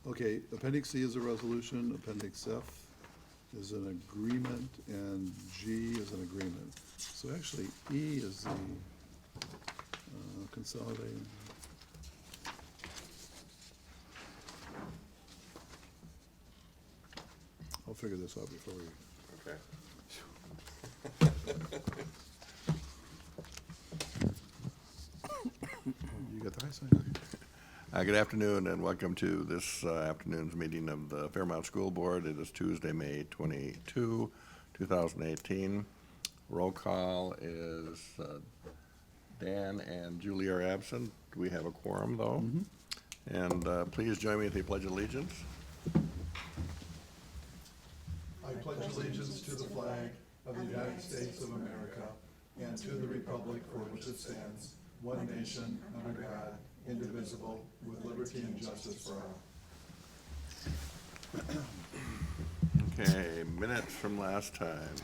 Okay, Appendix C is a resolution, Appendix F is an agreement, and G is an agreement. So actually, E is the consolidating. I'll figure this out before we. Okay. You got the high sign? Good afternoon and welcome to this afternoon's meeting of the Fairmont School Board. It is Tuesday, May 22, 2018. Roll call is Dan and Julie are absent. We have a quorum though. And please join me at the Pledge of Allegiance. I pledge allegiance to the flag of the United States of America and to the republic for which it stands, one nation, under God, indivisible, with liberty and justice for all. Okay, minutes from last time.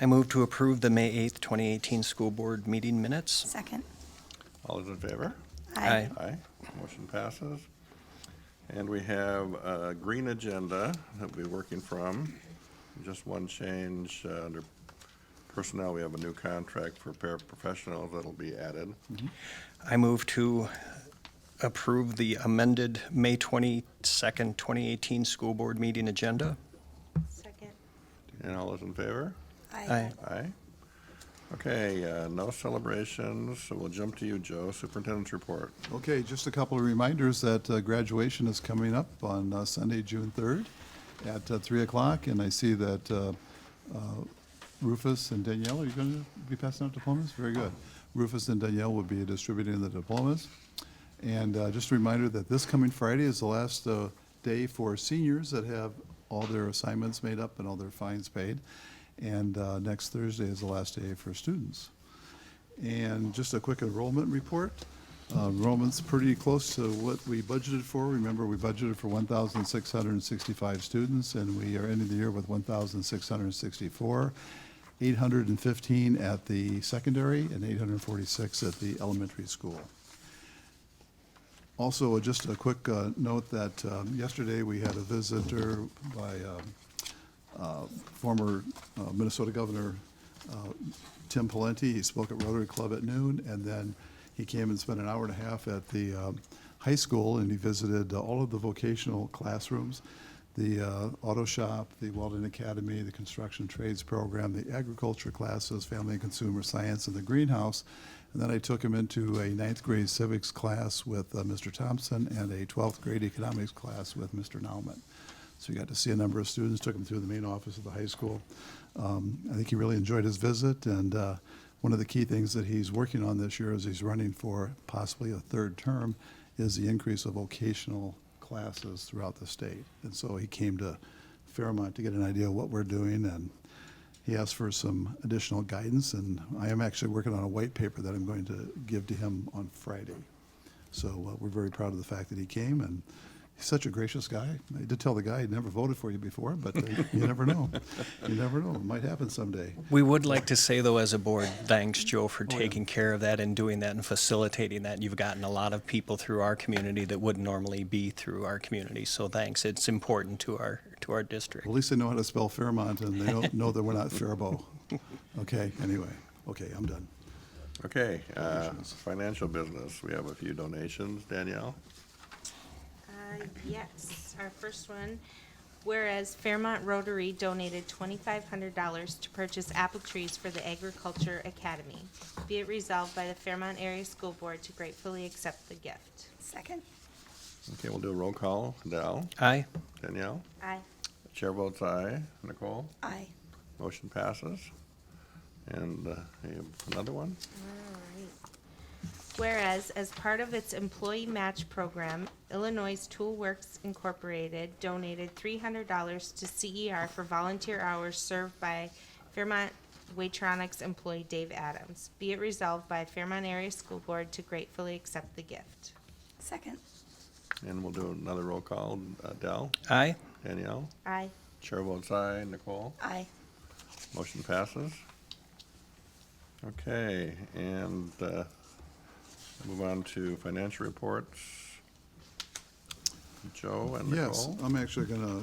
I move to approve the May 8th, 2018 school board meeting minutes. Second. All those in favor? Aye. Aye. Motion passes. And we have a green agenda that we'll be working from. Just one change under personnel. We have a new contract for paraprofessionals that'll be added. I move to approve the amended May 22nd, 2018 school board meeting agenda. Second. And all those in favor? Aye. Aye. Okay, no celebrations, so we'll jump to you, Joe, Superintendent's report. Okay, just a couple of reminders that graduation is coming up on Sunday, June 3rd at 3 o'clock, and I see that Rufus and Danielle, are you going to be passing out diplomas? Very good. Rufus and Danielle will be distributing the diplomas. And just a reminder that this coming Friday is the last day for seniors that have all their assignments made up and all their fines paid. And next Thursday is the last day for students. And just a quick enrollment report. Enrollment's pretty close to what we budgeted for. Remember, we budgeted for 1,665 students, and we are ending the year with 1,664, 815 at the secondary and 846 at the elementary school. Also, just a quick note that yesterday we had a visitor by former Minnesota Governor Tim Pawlenty. He spoke at Rotary Club at noon, and then he came and spent an hour and a half at the high school, and he visited all of the vocational classrooms, the auto shop, the welding academy, the construction trades program, the agriculture classes, family and consumer science, and the greenhouse. And then I took him into a 9th grade civics class with Mr. Thompson and a 12th grade economics class with Mr. Nauman. So we got to see a number of students, took him through the main office of the high school. I think he really enjoyed his visit, and one of the key things that he's working on this year as he's running for possibly a third term is the increase of vocational classes throughout the state. And so he came to Fairmont to get an idea of what we're doing, and he asked for some additional guidance, and I am actually working on a white paper that I'm going to give to him on Friday. So we're very proud of the fact that he came, and he's such a gracious guy. I did tell the guy he'd never voted for you before, but you never know. You never know. It might happen someday. We would like to say, though, as a board, thanks, Joe, for taking care of that and doing that and facilitating that. You've gotten a lot of people through our community that wouldn't normally be through our community, so thanks. It's important to our district. Well, at least they know how to spell Fairmont, and they don't know that we're not Faribault. Okay, anyway. Okay, I'm done. Okay, financial business. We have a few donations. Danielle? Yes, our first one, whereas Fairmont Rotary donated $2,500 to purchase apple trees for the Agriculture Academy. Be it resolved by the Fairmont Area School Board to gratefully accept the gift. Second. Okay, we'll do a roll call. Dal? Aye. Danielle? Aye. Chair votes aye. Nicole? Aye. Motion passes. And you have another one? All right. Whereas, as part of its employee match program, Illinois Tool Works Incorporated donated $300 to CER for volunteer hours served by Fairmont Waitronics employee Dave Adams. Be it resolved by Fairmont Area School Board to gratefully accept the gift. Second. And we'll do another roll call. Dal? Aye. Danielle? Aye. Chair votes aye. Nicole? Aye. Motion passes. Okay, and move on to financial reports. Joe and Yes, Nicole? I'm actually going to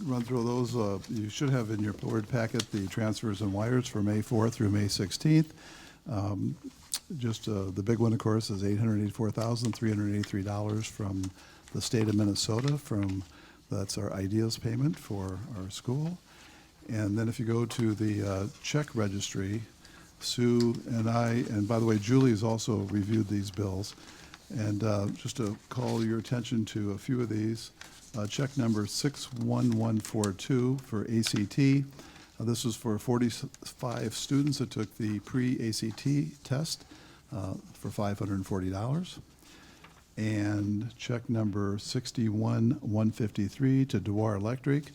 run through those. You should have in your board packet the transfers and wires for May 4th through May 16th. Just the big one, of course, is $884,383 from the state of Minnesota. That's our IDEAS payment for our school. And then if you go to the check registry, Sue and I, and by the way, Julie's also reviewed these bills. And just to call your attention to a few of these, check number 61142 for ACT. This was for 45 students that took the pre-ACT test for $540. And check number 61153 to Dewar Electric.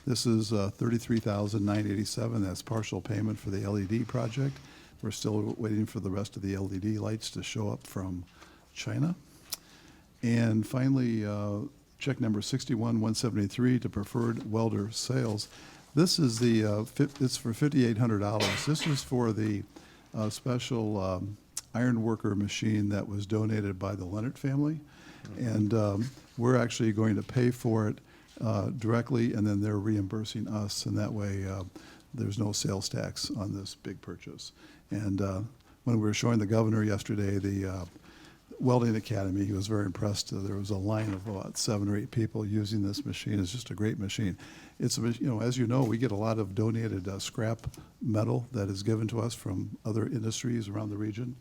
This is $33,987. That's partial payment for the LED project. We're still waiting for the rest of the LED lights to show up from China. And finally, check number 61173 to Preferred Welder Sales. This is it's for $5,800. This is for the special iron worker machine that was donated by the Leonard family. And we're actually going to pay for it directly, and then they're reimbursing us, and that way there's no sales tax on this big purchase. And when we were showing the governor yesterday the Welding Academy, he was very impressed. There was a line of about 7 or 8 people using this machine. It's just a great machine. It's as you know, we get a lot of donated scrap metal that is given to us from other industries around the region,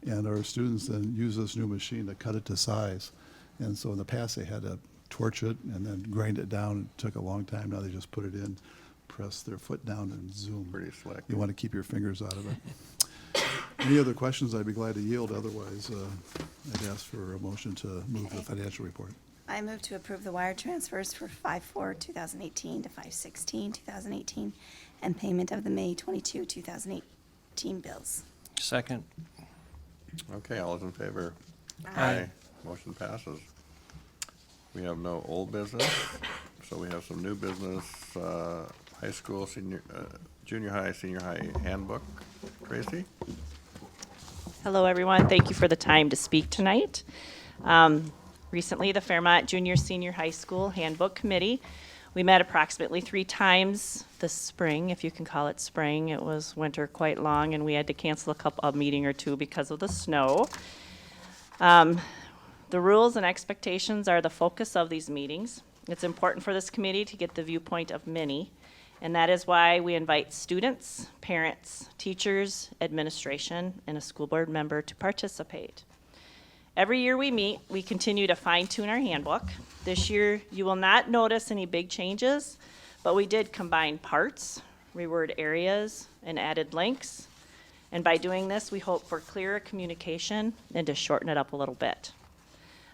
and our students then use this new machine to cut it to size. And so in the past they had to torch it and then grind it down. It took a long time. Now they just put it in, press their foot down, and zoom. Pretty slick. You want to keep your fingers out of it. Any other questions, I'd be glad to yield. Otherwise, I'd ask for a motion to move the financial report. I move to approve the wire transfers for 5/4/2018 to 5/16/2018 and payment of the May 22, 2018 bills. Second. Okay, all those in favor? Aye. Motion passes. We have no old business, so we have some new business, high school, junior high, senior high handbook. Tracy? Hello, everyone. Thank you for the time to speak tonight. Recently, the Fairmont Junior Senior High School Handbook Committee, we met approximately 3 times this spring, if you can call it spring. It was winter quite long, and we had to cancel a meeting or 2 because of the snow. The rules and expectations are the focus of these meetings. It's important for this committee to get the viewpoint of many, and that is why we invite students, parents, teachers, administration, and a school board member to participate. Every year we meet, we continue to fine-tune our handbook. This year, you will not notice any big changes, but we did combine parts, reword areas, and added links. And by doing this, we hope for clearer communication and to shorten it up a little bit.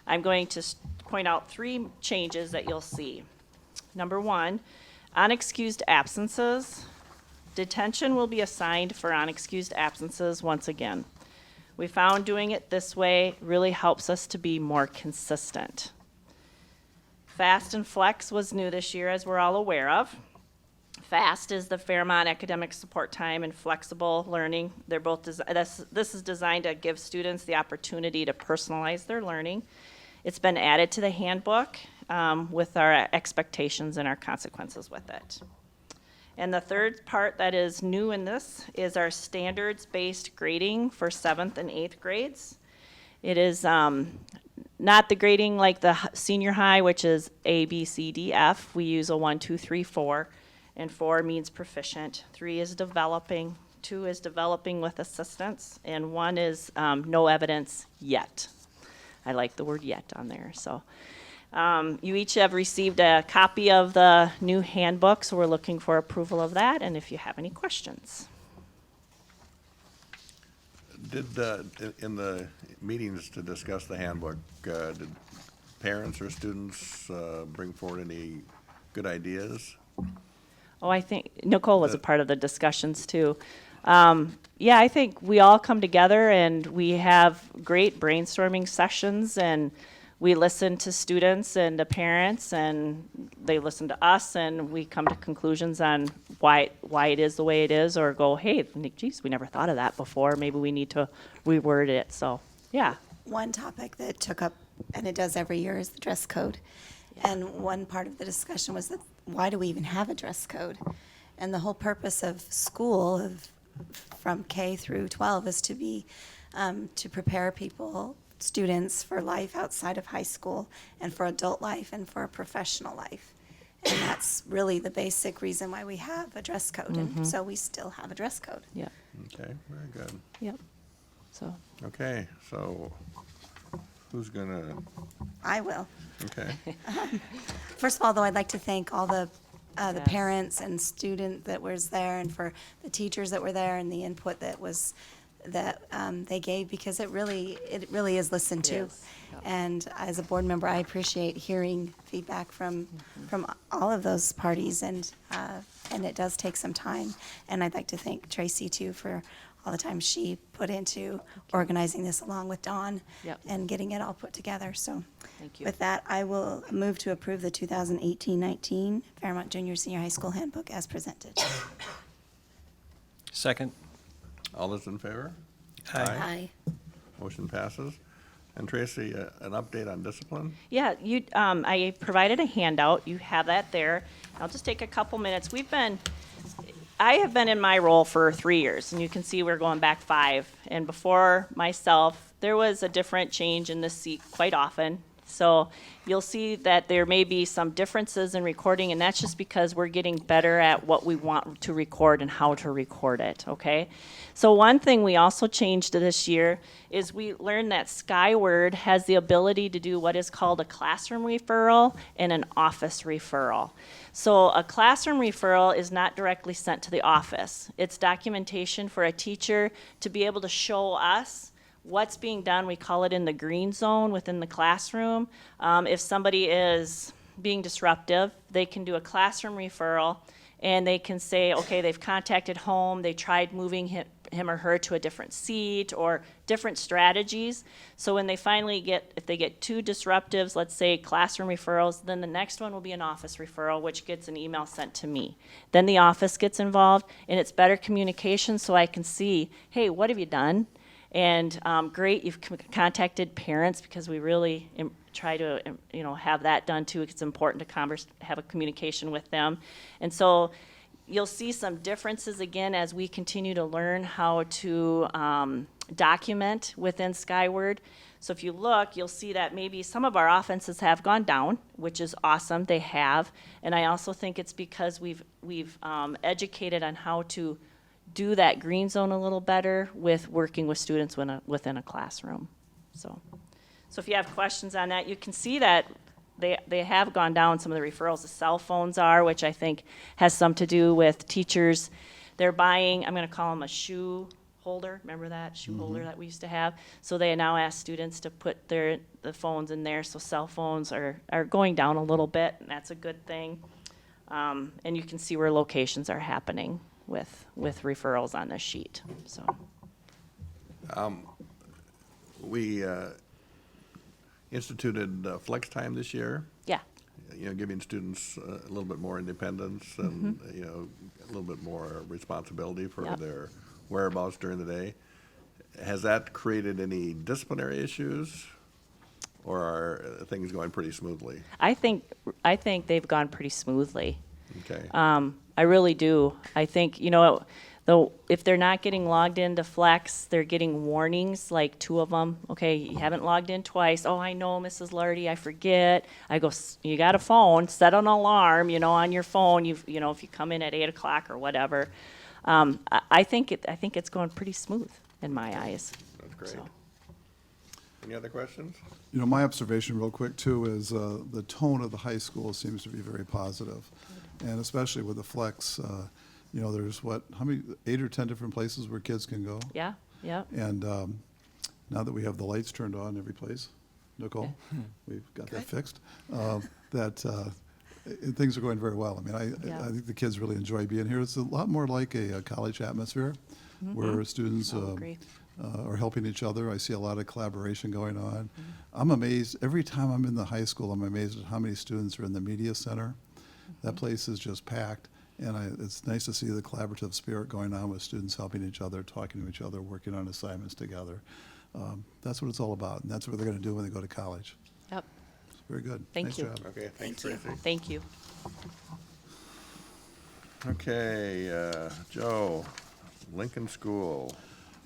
I'm going to point out 3 changes that you'll see. Number 1, unexcused absences. Detention will be assigned for unexcused absences once again. We found doing it this way really helps us to be more consistent. FAST and FLEX was new this year, as we're all aware of. FAST is the Fairmont Academic Support Time, and Flexible Learning. They're both this is designed to give students the opportunity to personalize their learning. It's been added to the handbook with our expectations and our consequences with it. And the third part that is new in this is our standards-based grading for 7th and 8th grades. It is not the grading like the senior high, which is A, B, C, D, F. We use a 1, 2, 3, 4, and 4 means proficient. 3 is developing, 2 is developing with assistance, and 1 is no evidence yet. I like the word yet on there. So you each have received a copy of the new handbook, so we're looking for approval of that, and if you have any questions. Did, in the meetings to discuss the handbook, did parents or students bring forward any good ideas? Oh, I think Nicole was a part of the discussions too. Yeah, I think we all come together and we have great brainstorming sessions, and we listen to students and to parents, and they listen to us, and we come to conclusions on why it is the way it is, or go, hey, geez, we never thought of that before. Maybe we need to reword it. So, yeah. One topic that took up, and it does every year, is the dress code. And one part of the discussion was that, why do we even have a dress code? And the whole purpose of school, from K through 12, is to be, to prepare people, students, for life outside of high school, and for adult life, and for a professional life. And that's really the basic reason why we have a dress code, and so we still have a dress code. Yep, Okay, very good. yep. So, Okay, so who's gonna, I will. okay, First of all, though, I'd like to thank all the Yes. parents and student that was there, and for the teachers that were there, and the input that was, that they gave, because it really is listened to. Yes, yep. And as a board member, I appreciate hearing feedback from all of those parties, and it does take some time. And I'd like to thank Tracy too for all the time she put into organizing this, along with Dawn, Yep. and getting it all put together. So thank you. with that, I will move to approve the 2018-19 Fairmont Junior Senior High School Handbook as presented. Second. all those in favor? Aye. Motion passes. And Tracy, an update on discipline? Yeah, I provided a handout. You have that there. I'll just take a couple minutes. I have been in my role for 3 years, and you can see we're going back 5. And before myself, there was a different change in this seat quite often. So you'll see that there may be some differences in recording, and that's just because we're getting better at what we want to record and how to record it, okay? So one thing we also changed this year is we learned that Skyward has the ability to do what is called a classroom referral and an office referral. So a classroom referral is not directly sent to the office. It's documentation for a teacher to be able to show us what's being done. We call it in the green zone within the classroom. If somebody is being disruptive, they can do a classroom referral, and they can say, okay, they've contacted home, they tried moving him or her to a different seat, or different strategies. So when they finally if they get 2 disruptives, let's say classroom referrals, then the next one will be an office referral, which gets an email sent to me. Then the office gets involved, and it's better communication, so I can see, hey, what have you done? And great, you've contacted parents, because we really try to have that done too. It's important to have a communication with them. And so you'll see some differences again as we continue to learn how to document within Skyward. So if you look, you'll see that maybe some of our offenses have gone down, which is awesome, they have. And I also think it's because we've educated on how to do that green zone a little better with working with students within a classroom. So if you have questions on that, you can see that they have gone down, some of the referrals. The cell phones are, which I think has some to do with teachers. They're buying, I'm gonna call them a shoe holder. Remember that shoe holder that we used to have? So they now ask students to put the phones in there. So cell phones are going down a little bit, and that's a good thing. And you can see where locations are happening with referrals on this sheet, so. We instituted flex time this year, Yeah, giving students a little bit more independence and, a little bit more responsibility for Yep. their whereabouts during the day. Has that created any disciplinary issues, or are things going pretty smoothly? I think they've gone pretty smoothly. Okay. I really do. I think, if they're not getting logged into Flex, they're getting warnings, like 2 of them. Okay, you haven't logged in twice. Oh, I know, Mrs. Lardy, I forget. I go, you got a phone, set an alarm, on your phone, if you come in at 8 o'clock or whatever. I think it's going pretty smooth in my eyes. That's great. So. Any other questions? My observation real quick too is the tone of the high school seems to be very positive. And especially with the flex, there's how many, 8 or 10 different places where kids can go? Yeah, yeah. And now that we have the lights turned on every place, Nicole, we've got that fixed, things are going very well. I think the kids really enjoy being here. It's a lot more like a college atmosphere where students I agree. are helping each other. I see a lot of collaboration going on. I'm amazed, every time I'm in the high school, I'm amazed at how many students are in the media center. That place is just packed, and it's nice to see the collaborative spirit going on with students helping each other, talking to each other, working on assignments together. That's what it's all about, and that's what they're going to do when they go to college. Yep. Very good. Thank Nice you. job. Okay, thanks, Thank Tracy. Thank you. Okay, Joe, Lincoln School.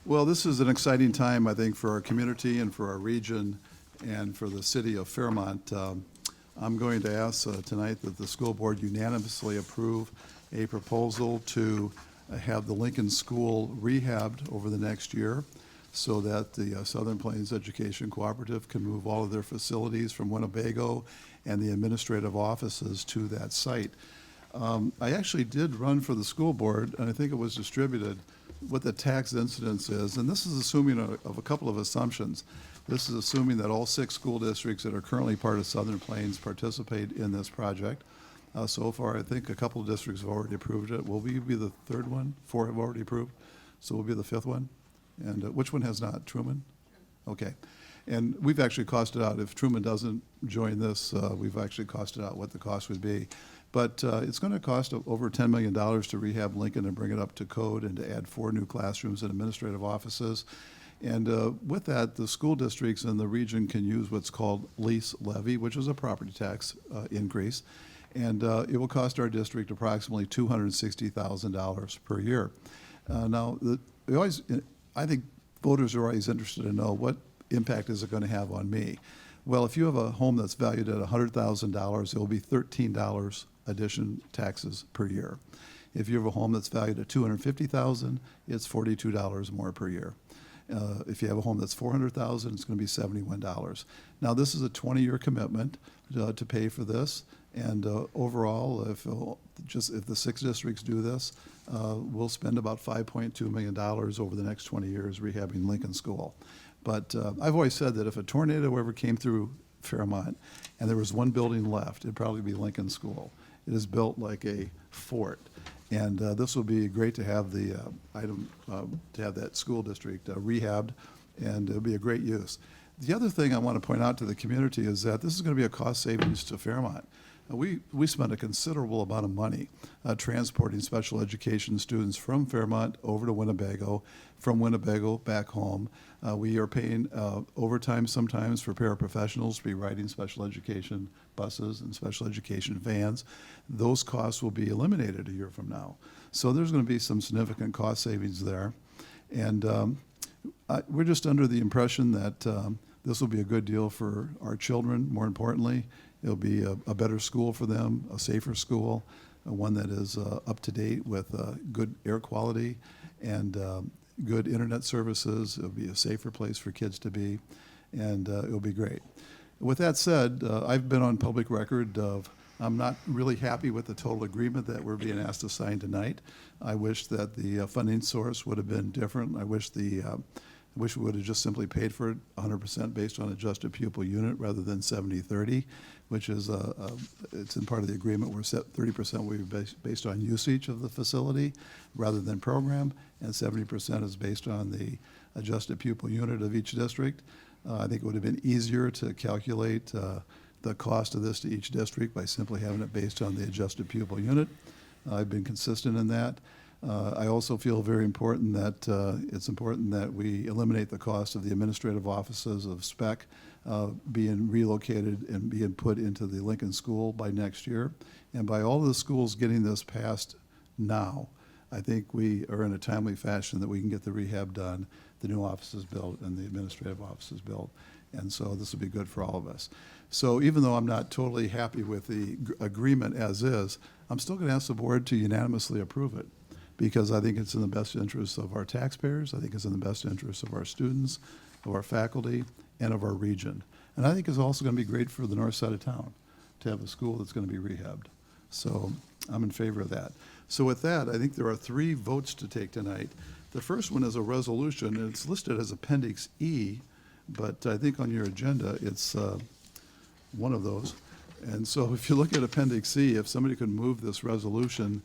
Well, this is an exciting time, I think, for our community and for our region and for the city of Fairmont. I'm going to ask tonight that the school board unanimously approve a proposal to have the Lincoln School rehabbed over the next year so that the Southern Plains Education Cooperative can move all of their facilities from Winnebago and the administrative offices to that site. I actually did run for the school board, and I think it was distributed, what the tax incidence is, and this is assuming of a couple of assumptions. This is assuming that all 6 school districts that are currently part of Southern Plains participate in this project. So far, I think a couple of districts have already approved it. Will we be the third one? 4 have already approved, so we'll be the 5th one? And which one has not? Truman? Okay. And we've actually costed out, if Truman doesn't join this, we've actually costed out what the cost would be. But it's going to cost over $10 million to rehab Lincoln and bring it up to code and to add 4 new classrooms and administrative offices. And with that, the school districts in the region can use what's called lease levy, which is a property tax increase. And it will cost our district approximately $260,000 per year. Now, I think voters are always interested to know what impact is it going to have on me. Well, if you have a home that's valued at $100,000, it will be $13 addition taxes per year. If you have a home that's valued at $250,000, it's $42 more per year. If you have a home that's $400,000, it's going to be $71. Now, this is a 20-year commitment to pay for this, and overall, if the 6 districts do this, we'll spend about $5.2 million over the next 20 years rehabbing Lincoln School. But I've always said that if a tornado ever came through Fairmont and there was one building left, it'd probably be Lincoln School. It is built like a fort. And this will be great to have the to have that school district rehabbed, and it'll be a great use. The other thing I want to point out to the community is that this is going to be a cost savings to Fairmont. We spend a considerable amount of money transporting special education students from Fairmont over to Winnebago, from Winnebago back home. We are paying overtime sometimes for paraprofessionals to be riding special education buses and special education vans. Those costs will be eliminated a year from now. So there's going to be some significant cost savings there. And we're just under the impression that this will be a good deal for our children, more importantly. It'll be a better school for them, a safer school, one that is up to date with good air quality and good internet services. It'll be a safer place for kids to be, and it'll be great. With that said, I've been on public record of I'm not really happy with the total agreement that we're being asked to sign tonight. I wish that the funding source would have been different. I wish we would have just simply paid for it 100% based on adjusted pupil unit rather than 70-30, which is it's in part of the agreement where 30% will be based on usage of the facility rather than program, and 70% is based on the adjusted pupil unit of each district. I think it would have been easier to calculate the cost of this to each district by simply having it based on the adjusted pupil unit. I've been consistent in that. I also feel very important that it's important that we eliminate the cost of the administrative offices of SPEC being relocated and being put into the Lincoln School by next year. And by all of the schools getting this passed now, I think we are in a timely fashion that we can get the rehab done, the new offices built, and the administrative offices built. And so this will be good for all of us. So even though I'm not totally happy with the agreement as is, I'm still going to ask the board to unanimously approve it, because I think it's in the best interest of our taxpayers, I think it's in the best interest of our students, of our faculty, and of our region. And I think it's also going to be great for the north side of town to have a school that's going to be rehabbed. So I'm in favor of that. So with that, I think there are 3 votes to take tonight. The first one is a resolution, and it's listed as Appendix E, but I think on your agenda, it's one of those. And so if you look at Appendix E, if somebody could move this resolution,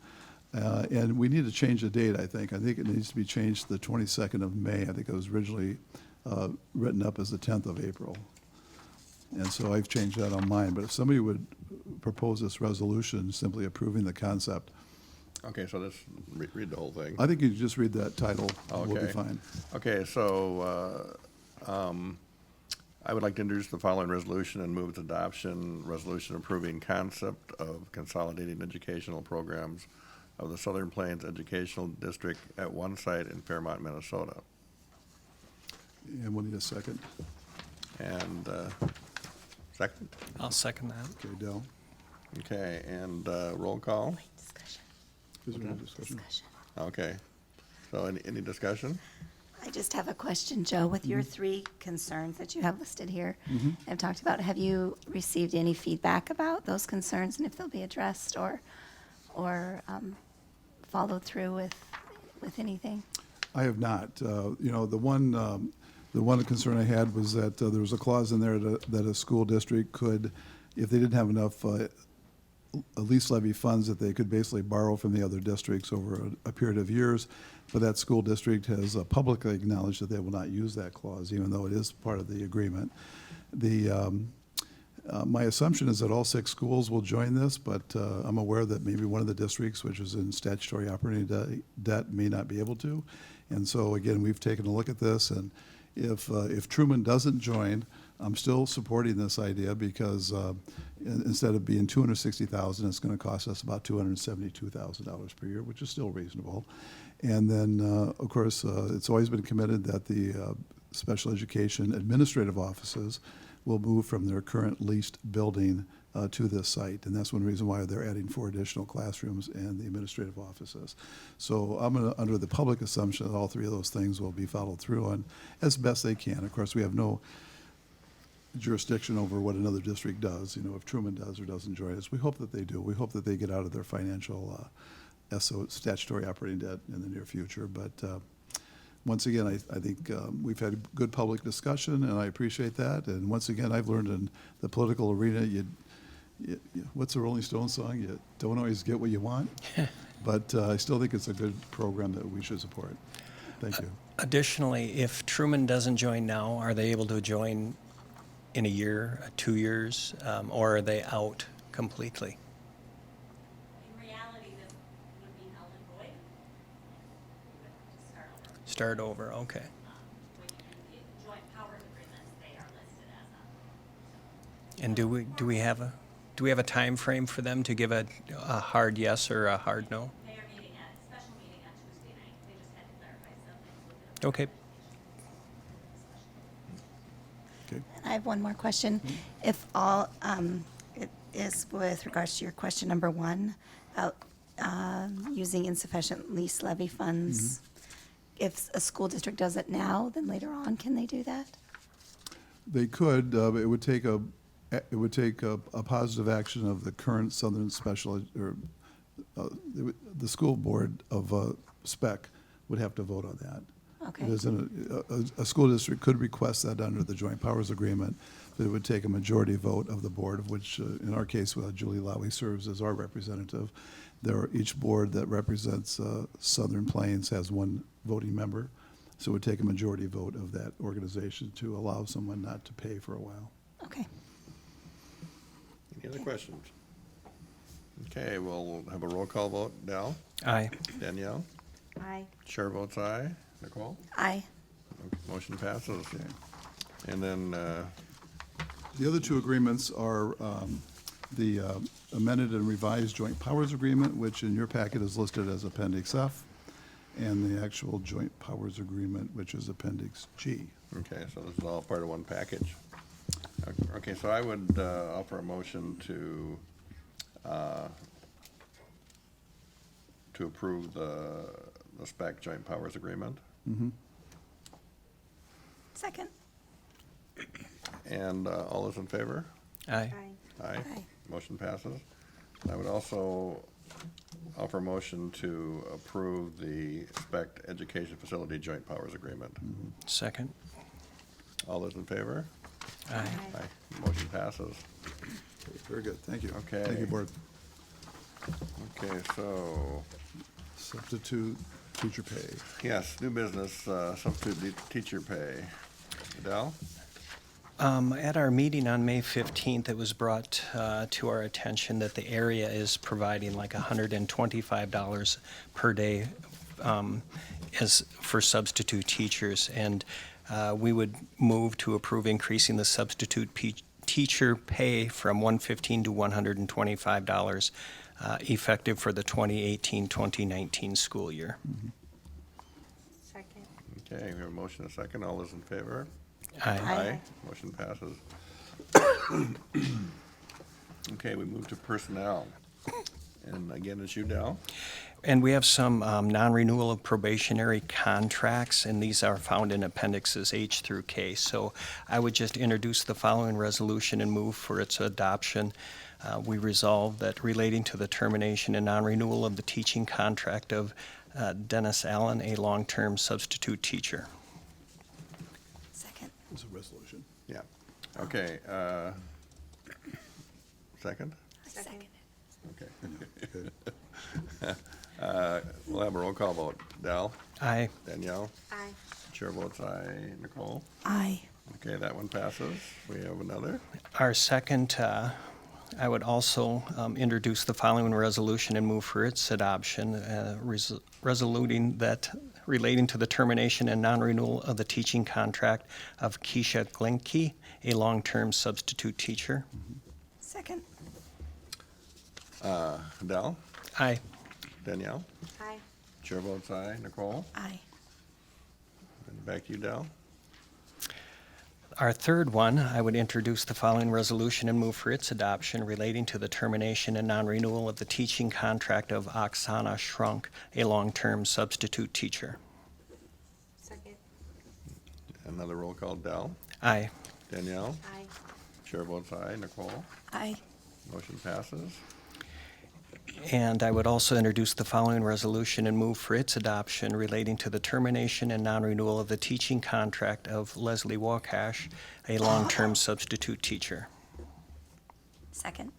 and we need to change the date, I think. I think it needs to be changed to the 22nd of May. I think it was originally written up as the 10th of April. And so I've changed that on mine. But if somebody would propose this resolution, simply approving the concept, Okay, so let's read the whole thing. I think you just read that title, we'll be Okay. fine. Okay, so I would like to introduce the following resolution and move its adoption. Resolution approving concept of consolidating educational programs of the Southern Plains Educational District at one site in Fairmont, Minnesota. And we'll need a second. And second? I'll second that. Okay, Dell? Okay, and roll call? Discussion. Is there any discussion? Discussion. Okay. So any discussion? I just have a question, Joe. With your 3 concerns that you have listed here, I've talked about, have you received any feedback about those concerns and if they'll be addressed or followed through with anything? I have not. You know, the one concern I had was that there was a clause in there that a school district could, if they didn't have enough lease levy funds, that they could basically borrow from the other districts over a period of years. But that school district has publicly acknowledged that they will not use that clause, even though it is part of the agreement. My assumption is that all 6 schools will join this, but I'm aware that maybe one of the districts, which is in statutory operating debt, may not be able to. And so, again, we've taken a look at this, and if Truman doesn't join, I'm still supporting this idea because instead of being $260,000, it's going to cost us about $272,000 per year, which is still reasonable. And then, of course, it's always been committed that the special education administrative offices will move from their current leased building to this site. And that's one reason why they're adding 4 additional classrooms and the administrative offices. So I'm under the public assumption that all 3 of those things will be followed through on as best they can. Of course, we have no jurisdiction over what another district does, you know, if Truman does or doesn't join us. We hope that they do. We hope that they get out of their financial statutory operating debt in the near future. But once again, I think we've had good public discussion, and I appreciate that. And once again, I've learned in the political arena, what's the Rolling Stones song? You don't always get what you want. But I still think it's a good program that we should support. Thank you. Additionally, if Truman doesn't join now, are they able to join in a year, 2 years, or are they out completely? In reality, this would be null and void. We would have to Start start over. over, okay. When you do joint powers agreements, they are listed as a. And do we have a time frame for them to give a hard yes or a hard no? They are meeting at, special meeting on Tuesday night. They just had to clarify something with the. Okay. Okay. I have one more question. If all, it is with regards to your question number 1, about using insufficient lease levy funds. If a school district does it now, then later on, can they do that? They could, but it would take a positive action of the current Southern Special, the school board of spec would have to vote on that. Okay. It isn't a school district could request that under the joint powers agreement, but it would take a majority vote of the board, of which, in our case, Julie Lowy serves as our representative. Each board that represents Southern Plains has 1 voting member, so it would take a majority vote of that organization to allow someone not to pay for a while. Okay. Any other questions? Okay, we'll have a roll call vote. Dell? Aye. Danielle? Aye. Chair votes aye. Nicole? Aye. Motion passes. And then, The other 2 agreements are the amended and revised joint powers agreement, which in your packet is listed as Appendix F, and the actual joint powers agreement, which is Appendix G. okay, so this is all part of one package. Okay, so I would offer a motion to approve the spec joint powers agreement. Second. And all those in favor? Aye. Aye. Aye. Motion passes. I would also offer a motion to approve the spec education facility joint powers agreement. Second. All those in favor? Aye. Aye. Motion passes. Okay, very good, thank you. Okay. Thank you, board. Okay, so, Substitute teacher pay. yes, new business, substitute teacher pay. Adele? At our meeting on May 15th, it was brought to our attention that the area is providing like $125 per day as for substitute teachers. And we would move to approve increasing the substitute teacher pay from $115 to $125, effective for the 2018-2019 school year. Second. Okay, we have a motion and a second. All those in favor? Aye. Motion passes. Okay, we move to personnel. And again, it's you, Dal. And we have some non-renewal of probationary contracts, and these are found in appendixes H through K. So I would just introduce the following resolution and move for its adoption. We resolve that relating to the termination and non-renewal of the teaching contract of Dennis Allen, a long-term substitute teacher. Second. It's a resolution. Yeah. Okay, second? Second. Okay. We'll have a roll call vote. Dal? Aye. Danielle? Aye. Chair votes aye. Nicole? Aye. Okay, that one passes. We have another. Our second, I would also introduce the following resolution and move for its adoption, resoluting that relating to the termination and non-renewal of the teaching contract of Keisha Glinke, a long-term substitute teacher. Second. Dal? Aye. Danielle? Aye. Chair votes aye. Nicole? Aye. And back to you, Dal. Our third one, I would introduce the following resolution and move for its adoption relating to the termination and non-renewal of the teaching contract of Oksana Shrunk, a long-term substitute teacher. Second. Another roll call. Dal? Aye. Danielle? Aye. Chair votes aye. Nicole? Aye. Motion passes. And I would also introduce the following resolution and move for its adoption relating to the termination and non-renewal of the teaching contract of Leslie Wakash, a long-term substitute teacher. Second.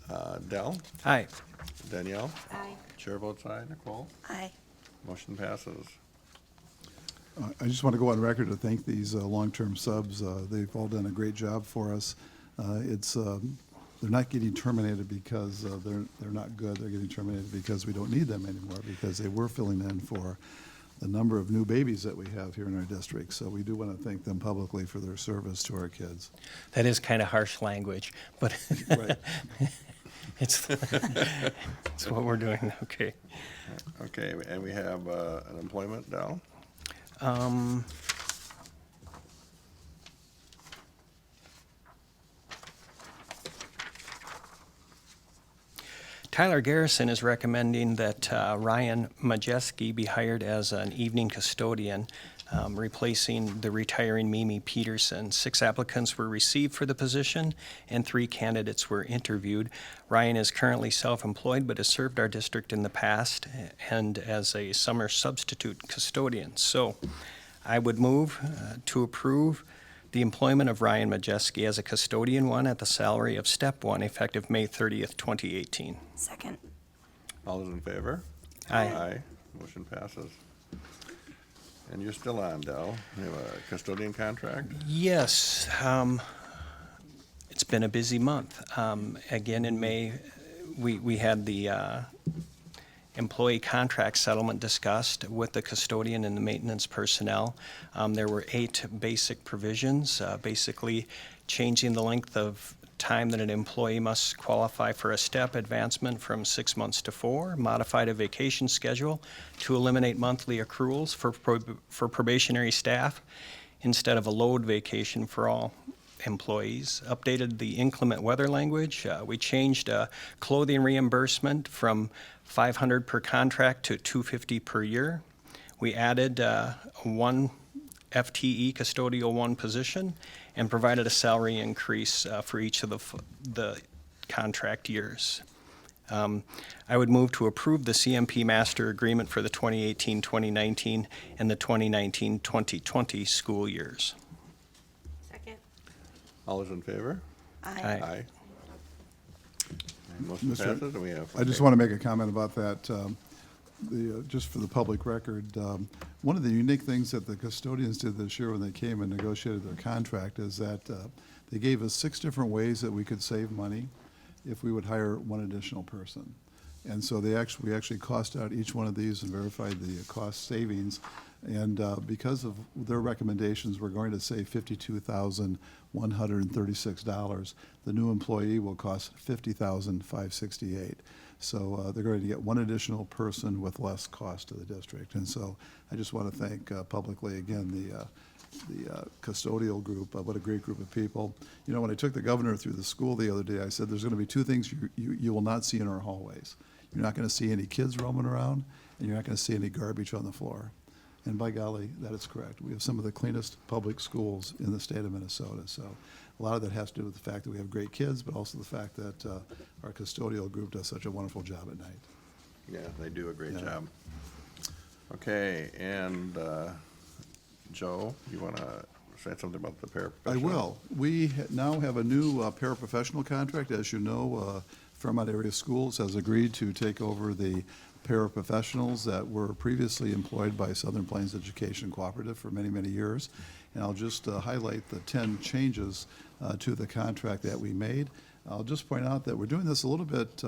Dal? Aye. Danielle? Aye. Chair votes aye. Nicole? Aye. Motion passes. I just want to go on record to thank these long-term subs. They've all done a great job for us. They're not getting terminated because they're not good. They're getting terminated because we don't need them anymore, because they were filling in for the number of new babies that we have here in our district. So we do want to thank them publicly for their service to our kids. That is kind of harsh language, but Right. it's what we're doing. Okay. Okay, and we have an employment, Dal? Tyler Garrison is recommending that Ryan Majeski be hired as an evening custodian, replacing the retiring Mimi Peterson. 6 applicants were received for the position, and 3 candidates were interviewed. Ryan is currently self-employed, but has served our district in the past and as a summer substitute custodian. So I would move to approve the employment of Ryan Majeski as a custodian 1 at the salary of step 1, effective May 30th, 2018. Second. All those in favor? Aye. Aye. Motion passes. And you're still on, Dal. You have a custodian contract? Yes, it's been a busy month. Again, in May, we had the employee contract settlement discussed with the custodian and the maintenance personnel. There were 8 basic provisions, basically changing the length of time that an employee must qualify for a step advancement from 6 months to 4, modified a vacation schedule to eliminate monthly accruals for probationary staff instead of a load vacation for all employees, updated the inclement weather language. We changed clothing reimbursement from $500 per contract to $250 per year. We added 1 FTE custodial 1 position and provided a salary increase for each of the contract years. I would move to approve the CMP master agreement for the 2018-2019 and the 2019-2020 school years. Second. All those in favor? Aye. Aye. Motion Mr. passes, and we have. I just want to make a comment about that. Just for the public record, one of the unique things that the custodians did this year when they came and negotiated their contract is that they gave us 6 different ways that we could save money if we would hire 1 additional person. And so we actually cost out each one of these and verified the cost savings And because of their recommendations, we're going to save $52,136. The new employee will cost $50,568. So they're going to get one additional person with less cost to the district. And so I just want to thank publicly again the custodial group. What a great group of people. You know, when I took the governor through the school the other day, I said there's going to be two things you will not see in our hallways. You're not going to see any kids roaming around, and you're not going to see any garbage on the floor. And by golly, that is correct. We have some of the cleanest public schools in the state of Minnesota. So a lot of that has to do with the fact that we have great kids, but also the fact that our custodial group does such a wonderful job at night. Yeah, they do a great Yeah. job. Okay, and Joe, you want to say something about the paraprofessional? I will. We now have a new paraprofessional contract. As you know, Fairmont Area Schools has agreed to take over the paraprofessionals that were previously employed by Southern Plains Education Cooperative for many, many years. And I'll just highlight the 10 changes to the contract that we made. I'll just point out that we're doing this a little bit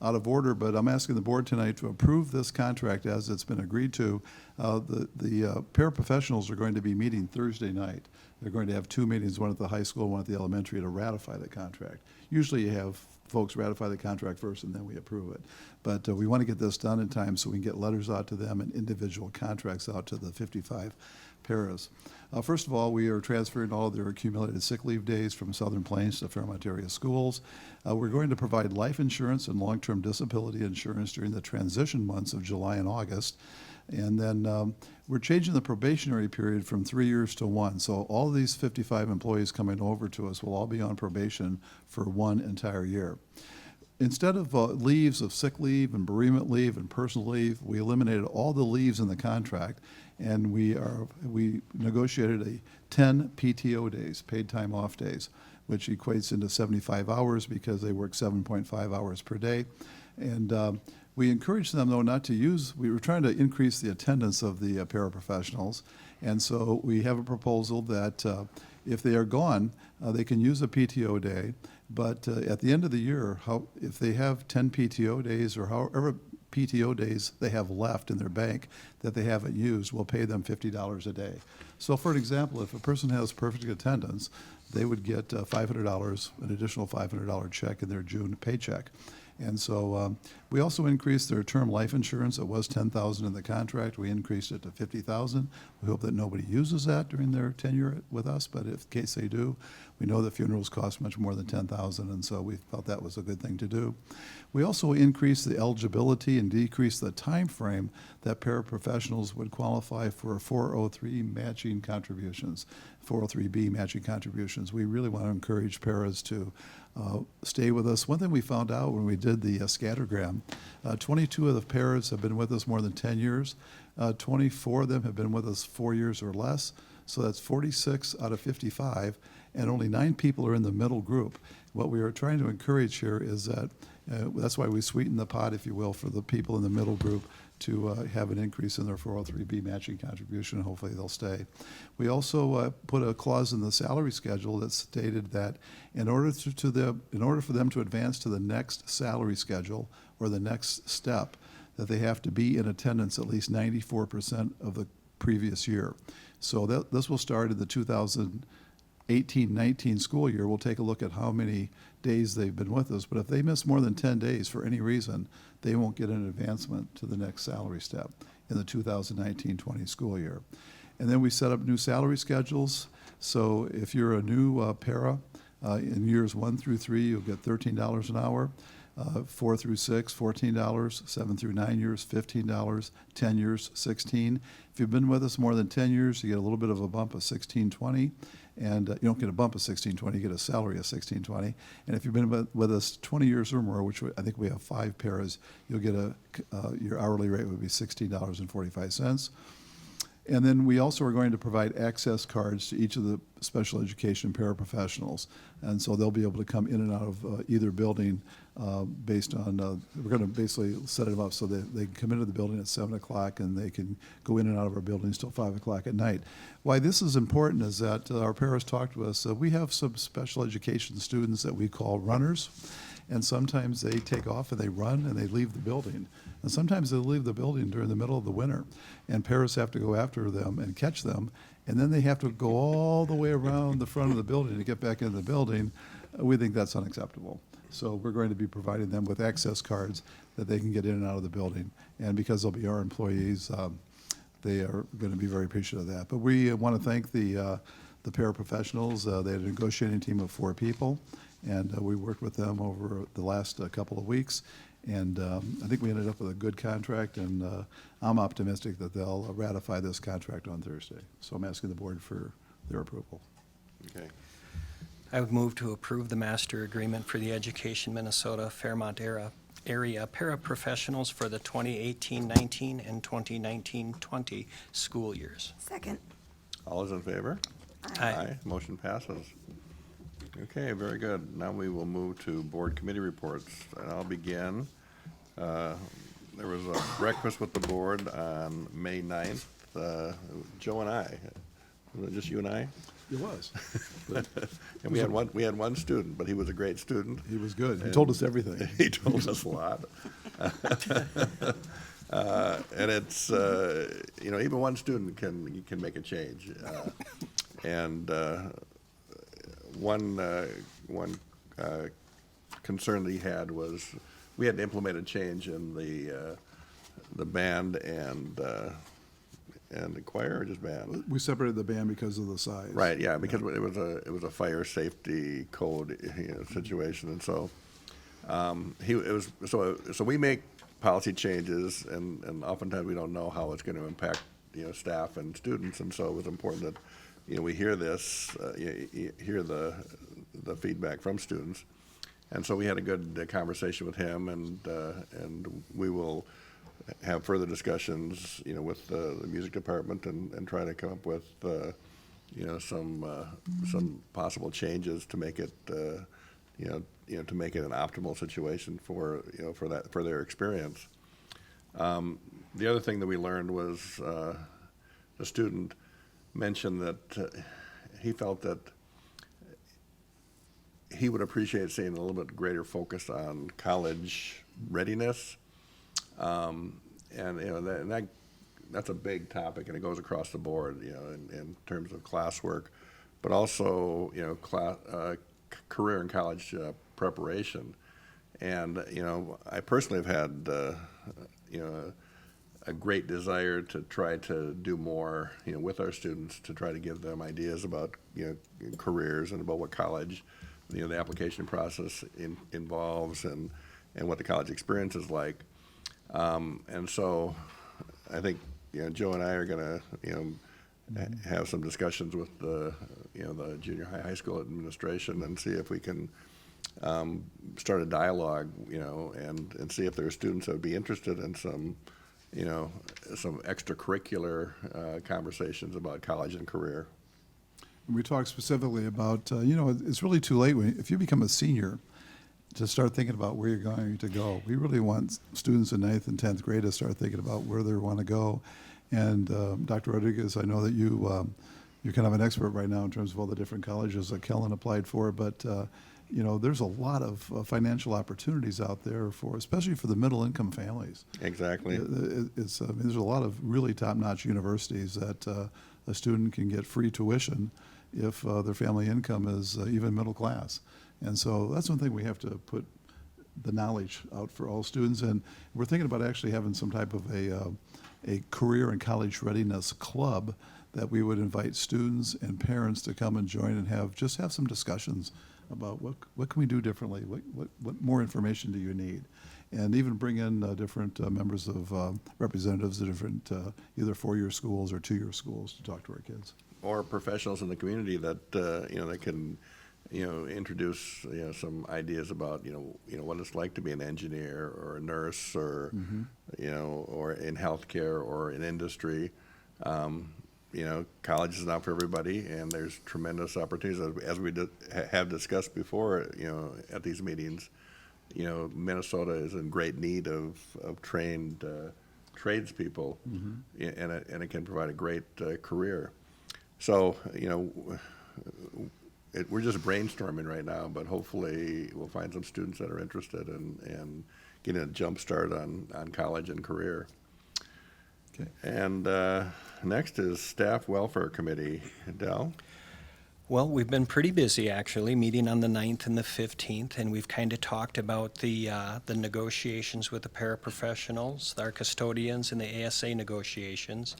out of order, but I'm asking the board tonight to approve this contract as it's been agreed to. The paraprofessionals are going to be meeting Thursday night. They're going to have two meetings, one at the high school, one at the elementary, to ratify the contract. Usually you have folks ratify the contract first and then we approve it. But we want to get this done in time so we can get letters out to them and individual contracts out to the 55 paras. First of all, we are transferring all of their accumulated sick leave days from Southern Plains to Fairmont Area Schools. We're going to provide life insurance and long-term disability insurance during the transition months of July and August. And then we're changing the probationary period from 3 years to 1. So all of these 55 employees coming over to us will all be on probation for 1 entire year. Instead of leaves of sick leave and bereavement leave and personal leave, we eliminated all the leaves in the contract, and we negotiated a 10 PTO days, paid time off days, which equates into 75 hours because they work 7.5 hours per day. And we encouraged them, though, not to use, we were trying to increase the attendance of the paraprofessionals, and so we have a proposal that if they are gone, they can use a PTO day, but at the end of the year, if they have 10 PTO days or however PTO days they have left in their bank that they haven't used, we'll pay them $50 a day. So for an example, if a person has perfect attendance, they would get $500, an additional $500 check in their June paycheck. And so we also increased their term life insurance. It was $10,000 in the contract. We increased it to $50,000. We hope that nobody uses that during their tenure with us, but if in case they do, we know that funerals cost much more than $10,000, and so we felt that was a good thing to do. We also increased the eligibility and decreased the time frame that paraprofessionals would qualify for 403 matching contributions, 403B matching contributions. We really want to encourage paras to stay with us. One thing we found out when we did the scattergram, 22 of the paras have been with us more than 10 years. 24 of them have been with us 4 years or less. So that's 46 out of 55, and only 9 people are in the middle group. What we are trying to encourage here is that that's why we sweeten the pot, if you will, for the people in the middle group to have an increase in their 403B matching contribution. Hopefully they'll stay. We also put a clause in the salary schedule that stated that in order for them to advance to the next salary schedule or the next step, that they have to be in attendance at least 94% of the previous year. So this will start in the 2018-19 school year. We'll take a look at how many days they've been with us, but if they miss more than 10 days for any reason, they won't get an advancement to the next salary step in the 2019-20 school year. And then we set up new salary schedules. So if you're a new para, in years 1 through 3, you'll get $13 an hour. 4 through 6, $14, 7 through 9 years, $15, 10 years, $16. If you've been with us more than 10 years, you get a little bit of a bump of $16.20, and you don't get a bump of $16.20, you get a salary of $16.20. And if you've been with us 20 years or more, which I think we have 5 paras, you'll get your hourly rate would be $16.45. And then we also are going to provide access cards to each of the special education paraprofessionals. And so they'll be able to come in and out of either building based on, we're going to basically set it up so that they can come into the building at 7 o'clock and they can go in and out of our buildings till 5 o'clock at night. Why this is important is that our paras talked to us. We have some special education students that we call runners. and sometimes they take off and they run and they leave the building. And sometimes they leave the building during the middle of the winter, and parents have to go after them and catch them, and then they have to go all the way around the front of the building to get back into the building. We think that's unacceptable. So we're going to be providing them with access cards that they can get in and out of the building. And because they'll be our employees, they are going to be very appreciative of that. But we want to thank the paraprofessionals. They had a negotiating team of 4 people, and we worked with them over the last couple of weeks. And I think we ended up with a good contract, and I'm optimistic that they'll ratify this contract on Thursday. So I'm asking the board for their approval. Okay. I would move to approve the master agreement for the Education Minnesota Fairmont area paraprofessionals for the 2018-19 and 2019-20 school years. Second. All those in favor? Aye. Motion passes. Okay, very good. Now we will move to board committee reports, and I'll begin. There was a breakfast with the board on May 9th. Joe and I, was it just you and I? It was. And we had one student, but he was a great student. He was good. He told us everything. He told us a lot. And it's, even one student can make a change. And one concern that he had was we had to implement a change in the band and the choir, or just band? We separated the band because of the size. Right, yeah, because it was a fire safety code, situation, and so so we make policy changes, and oftentimes we don't know how it's going to impact staff and students, and so it was important that we hear this, hear the feedback from students, and so we had a good conversation with him, and we will have further discussions, with the music department and try to come up with, some possible changes to make it, to make it an optimal situation for their experience. The other thing that we learned was a student mentioned that he felt that he would appreciate seeing a little bit greater focus on college readiness. That's a big topic, and it goes across the board, in terms of classwork, but also, career and college preparation. And, I personally have had, a great desire to try to do more, with our students, to try to give them ideas about, careers and about what college, the application process involves and what the college experience is like. And so I think, Joe and I are gonna, have some discussions with the junior high school administration and see if we can start a dialogue, and see if there are students that would be interested in some extracurricular conversations about college and career. We talked specifically about, it's really too late if you become a senior to start thinking about where you're going to go. We really want students in 9th and 10th grade to start thinking about where they want to go. And Dr. Rodriguez, I know that you're kind of an expert right now in terms of all the different colleges that Kellen applied for, but there's a lot of financial opportunities out there especially for the middle income families. Exactly. There's a lot of really top-notch universities that a student can get free tuition if their family income is even middle class. And so that's one thing we have to put the knowledge out for all students. And we're thinking about actually having some type of a career and college readiness club that we would invite students and parents to come and join and have some discussions about what can we do differently, what more information do you need, and even bring in different members of representatives of different either 4-year schools or 2-year schools to talk to our kids. Or professionals in the community that that can introduce some ideas about what it's like to be an engineer or a nurse or or in healthcare or in industry. College is not for everybody, and there's tremendous opportunities as we have discussed before. At these meetings, Minnesota is in great need of trained tradespeople, and it can provide a great career. So we're just brainstorming right now, but hopefully we'll find some students that are interested in getting a jump start on college and career. Okay. And next is Staff Welfare Committee. Dell? Well, we've been pretty busy, actually, meeting on the 9th and the 15th, and we've kind of talked about the negotiations with the paraprofessionals, our custodians, and the ASA negotiations.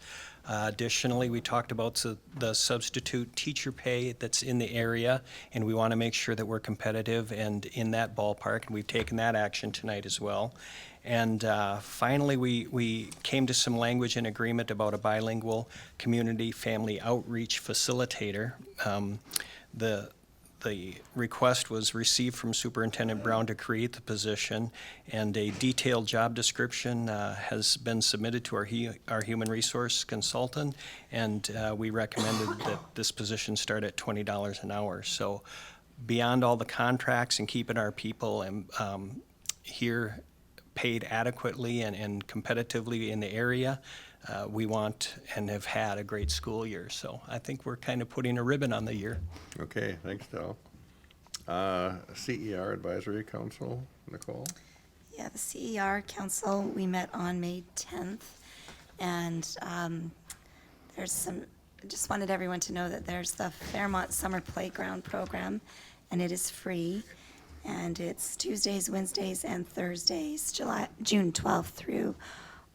Additionally, we talked about the substitute teacher pay that's in the area, and we want to make sure that we're competitive and in that ballpark, and we've taken that action tonight as well. And finally, we came to some language and agreement about a bilingual community family outreach facilitator. The request was received from Superintendent Brown to create the position, and a detailed job description has been submitted to our human resource consultant, and we recommended that this position start at $20 an hour. So beyond all the contracts and keeping our people here paid adequately and competitively in the area, we want and have had a great school year. So I think we're kind of putting a ribbon on the year. Okay, thanks, Dell. CER Advisory Council, Nicole? Yeah, the CER Council, we met on May 10th, and there's some, I just wanted everyone to know that there's the Fairmont Summer Playground Program, and it is free, and it's Tuesdays, Wednesdays, and Thursdays, June 12th through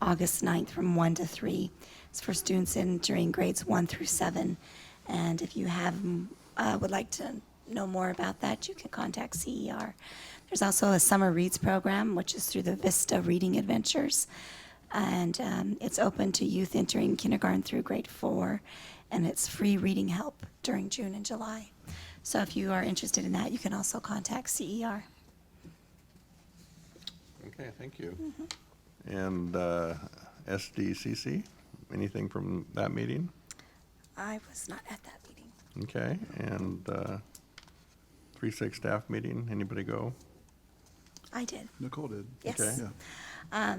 August 9th from 1 to 3. It's for students entering grades 1 through 7, and if you would like to know more about that, you can contact CER. There's also a summer reads program, which is through the Vista Reading Adventures, and it's open to youth entering kindergarten through grade 4, and it's free reading help during June and July. So if you are interested in that, you can also contact CER. Okay, thank you. And SDCC, anything from that meeting? I was not at that meeting. Okay, and 3-6 staff meeting, anybody go? I did. Nicole did. Yes. Okay. Yeah.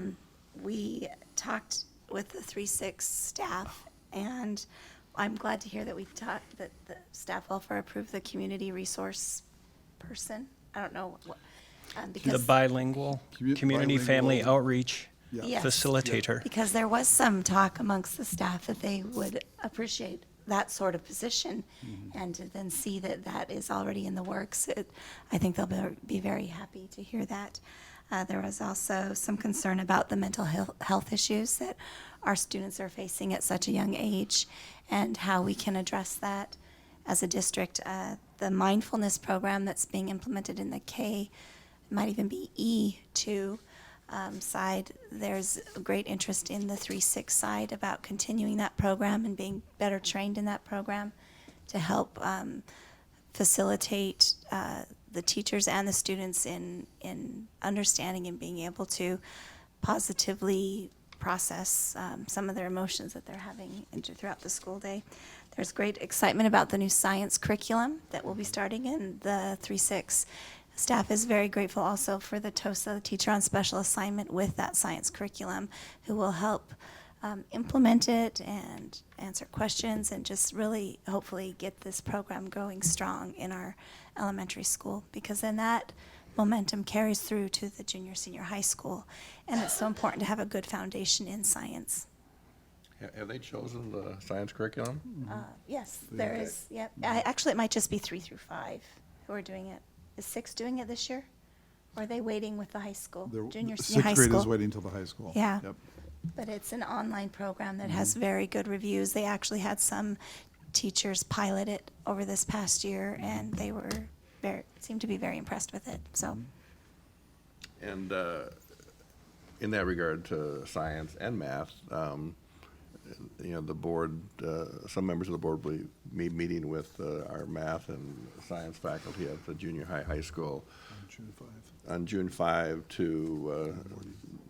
We talked with the 3-6 staff, and I'm glad to hear that that the staff welfare approved the community resource person. I don't know what, The because bilingual community family bilingual- outreach Yeah. Yes. facilitator. because there was some talk amongst the staff that they would appreciate that sort of position, and to then see that that is already in the works, I think they'll be very happy to hear that. There was also some concern about the mental health issues that our students are facing at such a young age, and how we can address that as a district. The mindfulness program that's being implemented in the K, might even be E2 side, there's great interest in the 3-6 side about continuing that program and being better trained in that program to help facilitate the teachers and the students in understanding and being able to positively process some of their emotions that they're having throughout the school day. There's great excitement about the new science curriculum that will be starting in the 3-6. Staff is very grateful also for the TOSA, the teacher on special assignment with that science curriculum, who will help implement it and answer questions and just really hopefully get this program going strong in our elementary school, because then that momentum carries through to the junior, senior high school, and it's so important to have a good foundation in science. Have they chosen the science curriculum? Yes, there is, yep. Actually, it might just be 3 through 5 who are doing it. Is 6 doing it this year? Or are they waiting with the high school, junior, senior high Sixth grade school? is waiting till the high school. Yeah. Yep. But it's an online program that has very good reviews. They actually had some teachers pilot it over this past year, and they were seemed to be very impressed with it, so. And in that regard to science and math, the board, some members of the board will be meeting with our math and science faculty at the junior high school on June 5 to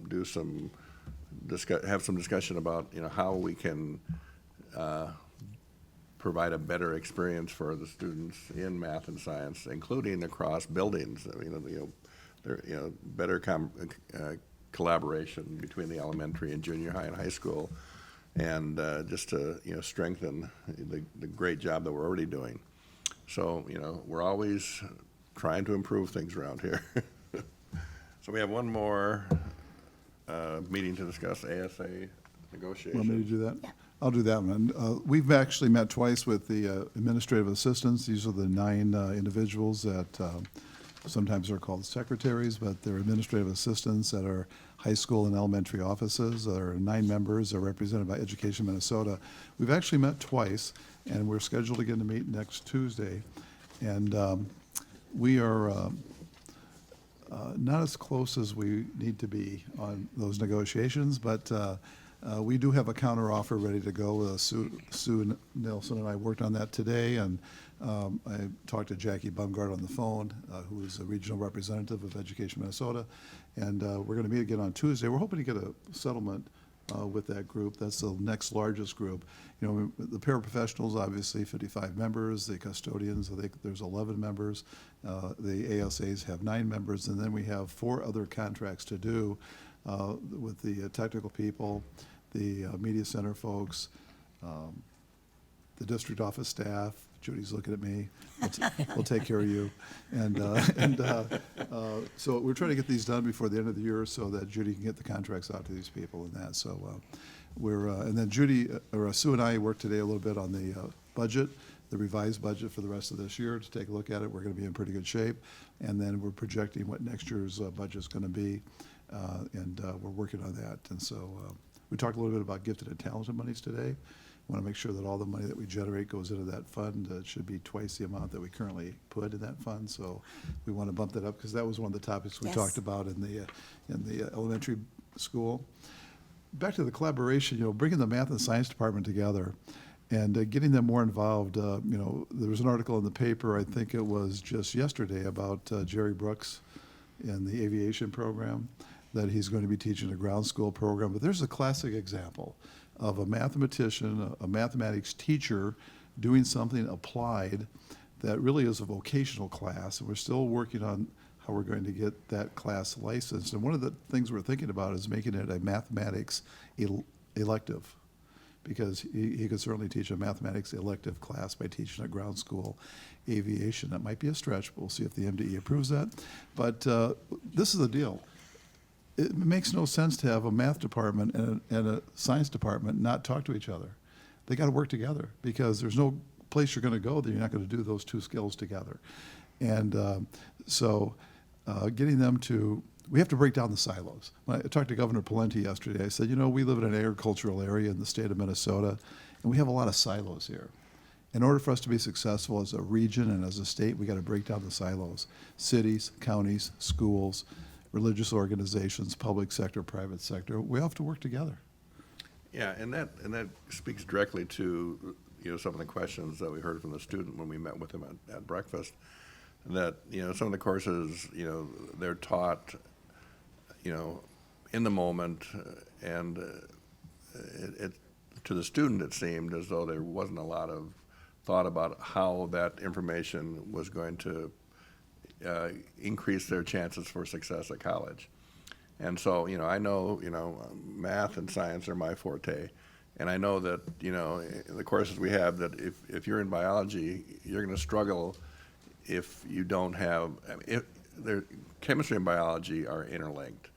do some have some discussion about how we can provide a better experience for the students in math and science, including across buildings. Better collaboration between the elementary and junior high and high school, and just to strengthen the great job that we're already doing. So, we're always trying to improve things around here. So we have one more meeting to discuss ASA negotiations. Want me to do that? Yeah. I'll do that one. We've actually met twice with the administrative assistants. These are the 9 individuals that sometimes are called secretaries, but they're administrative assistants at our high school and elementary offices. There are 9 members. They're represented by Education Minnesota. We've actually met twice, and we're scheduled again to meet next Tuesday. And we are not as close as we need to be on those negotiations, but we do have a counteroffer ready to go. Sue Nelson and I worked on that today, and I talked to Jackie Bumgard on the phone, who is a regional representative of Education Minnesota, and we're going to meet again on Tuesday. We're hoping to get a settlement with that group. That's the next largest group. The paraprofessionals, obviously, 55 members. The custodians, I think there's 11 members. The ASAs have 9 members, and then we have 4 other contracts to do with the technical people, the media center folks, the district office staff. Judy's looking at me. We'll take care of you. So we're trying to get these done before the end of the year so that Judy can get the contracts out to these people and that. So and then Sue and I worked today a little bit on the budget, the revised budget for the rest of this year to take a look at it. We're going to be in pretty good shape. And then we're projecting what next year's budget is going to be. We're working on that. And so we talked a little bit about gifted and talented monies today. Want to make sure that all the money that we generate goes into that fund. It should be twice the amount that we currently put in that fund. So we want to bump that up because that was one of the topics we Yes. talked about in the elementary school. Back to the collaboration, bringing the math and science department together and getting them more involved. There was an article in the paper, I think it was just yesterday, about Jerry Brooks in the aviation program, that he's going to be teaching a ground school program. But there's a classic example of a mathematician, a mathematics teacher doing something applied that really is a vocational class. And we're still working on how we're going to get that class licensed. And one of the things we're thinking about is making it a mathematics elective, because he could certainly teach a mathematics elective class by teaching a ground school aviation. That might be a stretch, but we'll see if the MDE approves that. But this is the deal. It makes no sense to have a math department and a science department not talk to each other. They got to work together because there's no place you're going to go that you're not going to do those 2 skills together. And so getting them to, we have to break down the silos. When I talked to Governor Pawlenty yesterday, I said, we live in an agricultural area in the state of Minnesota, and we have a lot of silos here. In order for us to be successful as a region and as a state, we got to break down the silos. Cities, counties, schools, religious organizations, public sector, private sector, we have to work together. Yeah, and that speaks directly to some of the questions that we heard from the student when we met with him at breakfast. That some of the courses they're taught in the moment, and it to the student it seemed as though there wasn't a lot of thought about how that information was going to increase their chances for success at college. And so, I know, math and science are my forte. And I know that, the courses we have, that if you're in biology, you're going to struggle if you don't have, chemistry and biology are interlinked.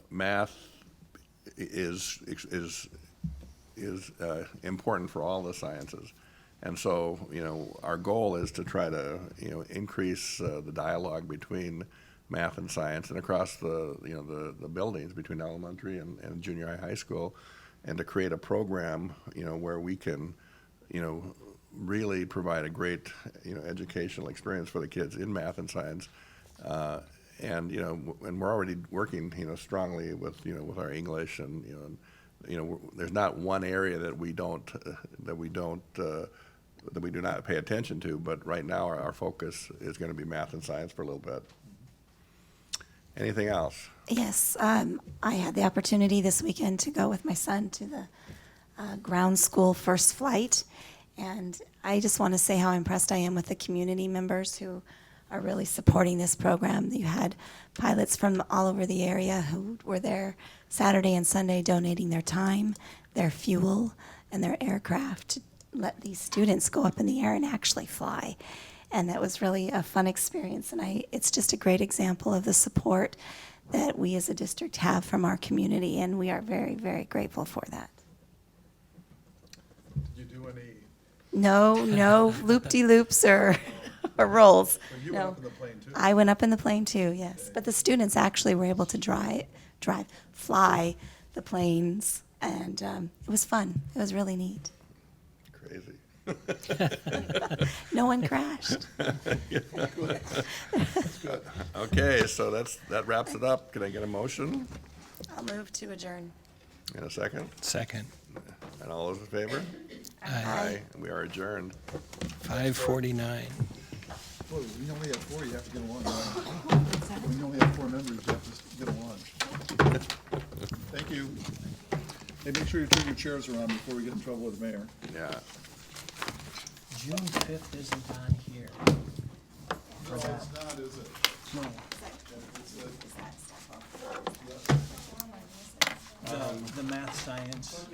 Math is important for all the sciences. And so, our goal is to try to, increase the dialogue between math and science and across the buildings between elementary and junior high school, and to create a program, where we can, really provide a great, educational experience for the kids in math and science. And we're already working, strongly with, with our English, and, there's not one area that we do not pay attention to, but right now our focus is going to be math and science for a little bit. Anything else? Yes, I had the opportunity this weekend to go with my son to the ground school first flight, and I just want to say how impressed I am with the community members who are really supporting this program. You had pilots from all over the area who were there Saturday and Sunday donating their time, their fuel, and their aircraft let these students go up in the air and actually fly. And that was really a fun experience. And it's just a great example of the support that we as a district have from our community. And we are very, very grateful for that. Did you do any, No loop-de-loops or rolls. you went up in the plane too? I went up in the plane too, yes. But the students actually were able to fly the planes. And it was fun. It was really neat. Crazy. No one crashed. Okay, so that wraps it up. Can I get a motion I'll move to adjourn. and a second? Second, And all those in favor? Aye. We are adjourned. 5:49. Boy, when you only have four, you have to get a lunch. When you only have four members, you have to get a lunch. Thank you. Hey, make sure you turn your chairs around before we get in trouble with the mayor. Yeah. June 5th isn't on here. No, it's not, is it? No. The math science.